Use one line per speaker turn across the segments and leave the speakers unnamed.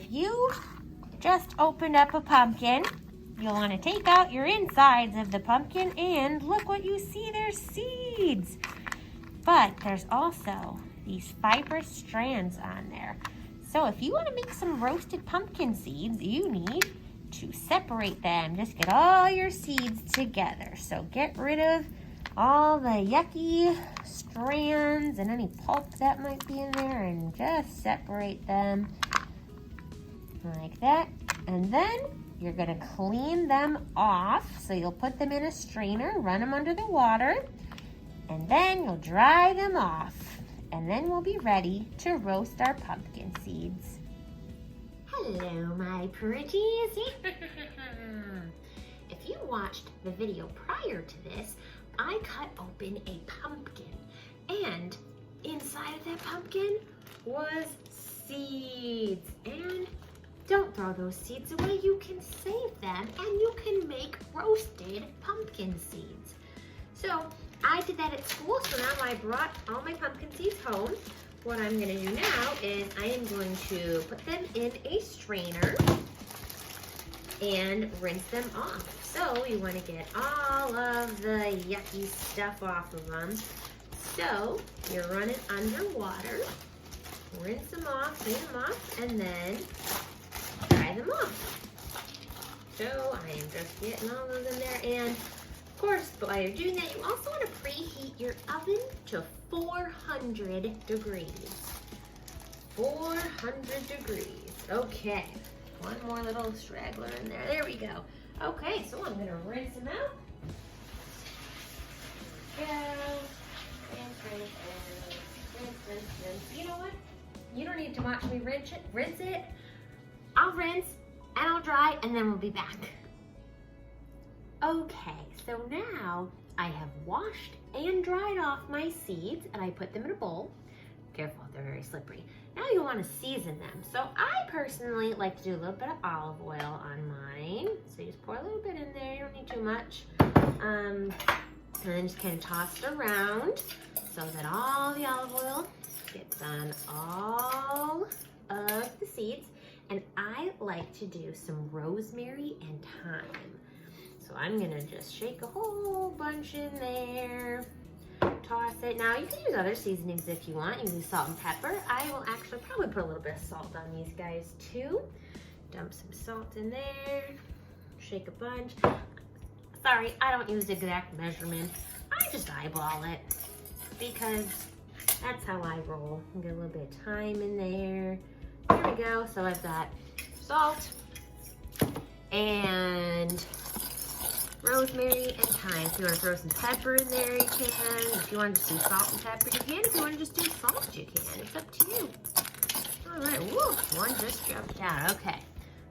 you just opened up a pumpkin, you'll want to take out your insides of the pumpkin and look what you see, there's seeds. But there's also these fibrous strands on there. So if you want to make some roasted pumpkin seeds, you need to separate them. Just get all your seeds together. So get rid of all the yucky strands and any pulp that might be in there and just separate them like that. And then you're gonna clean them off. So you'll put them in a strainer, run them under the water, and then you'll dry them off. And then we'll be ready to roast our pumpkin seeds. Hello, my pretties. If you watched the video prior to this, I cut open a pumpkin, and inside of that pumpkin was seeds. And don't throw those seeds away, you can save them and you can make roasted pumpkin seeds. So I did that at school, so now I brought all my pumpkin seeds home. What I'm gonna do now is I am going to put them in a strainer and rinse them off. So you wanna get all of the yucky stuff off of them. So you run it underwater, rinse them off, clean them off, and then dry them off. So I am just getting all those in there, and of course, while you're doing that, you also want to preheat your oven to 400 degrees. 400 degrees. Okay, one more little straggler in there. There we go. Okay, so I'm going to rinse them out. There we go. Rinse. You know what? You don't need to watch me rinse it. I'll rinse and I'll dry, and then we'll be back. Okay, so now I have washed and dried off my seeds, and I put them in a bowl. Careful, they're very slippery. Now you want to season them. So I personally like to do a little bit of olive oil on mine. So you just pour a little bit in there, you don't need too much. And then just kind of toss it around so that all the olive oil gets on all of the seeds. And I like to do some rosemary and thyme. So I'm gonna just shake a whole bunch in there, toss it. Now you can use other seasonings if you want. You can use salt and pepper. I will actually probably put a little bit of salt on these guys too. Dump some salt in there, shake a bunch. Sorry, I don't use exact measurement. I just eyeball it because that's how I roll. Get a little bit of thyme in there. There we go. So I've got salt and rosemary and thyme. If you want to throw some pepper in there, you can. If you want to just do salt and pepper, you can. If you want to just do salt, you can. It's up to you. All right, woo, one just jumped out. Okay,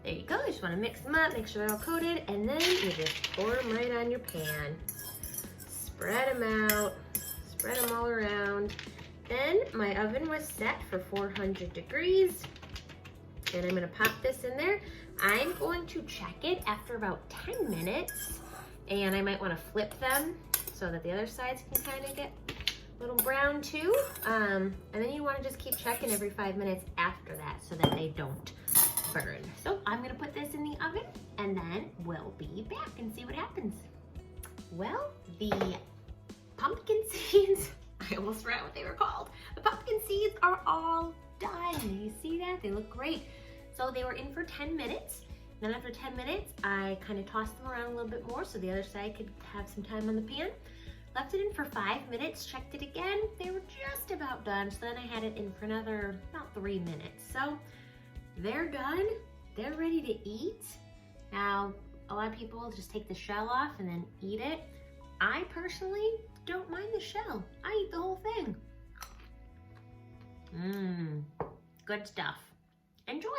there you go. You just want to mix them up, make sure they're all coated, and then you just pour them right on your pan. Spread them out, spread them all around. Then my oven was set for 400 degrees, and I'm gonna pop this in there. I'm going to check it after about 10 minutes. And I might want to flip them so that the other sides can kind of get a little brown too. And then you want to just keep checking every 5 minutes after that so that they don't burn. So I'm going to put this in the oven, and then we'll be back and see what happens. Well, the pumpkin seeds, I almost forgot what they were called. The pumpkin seeds are all done. You see that? They look great. So they were in for 10 minutes. Then after 10 minutes, I kind of tossed them around a little bit more so the other side could have some time on the pan. Left it in for 5 minutes, checked it again. They were just about done. So then I had it in for another about 3 minutes. So they're done. They're ready to eat. Now, a lot of people just take the shell off and then eat it. I personally don't mind the shell. I eat the whole thing. Good stuff. Enjoy.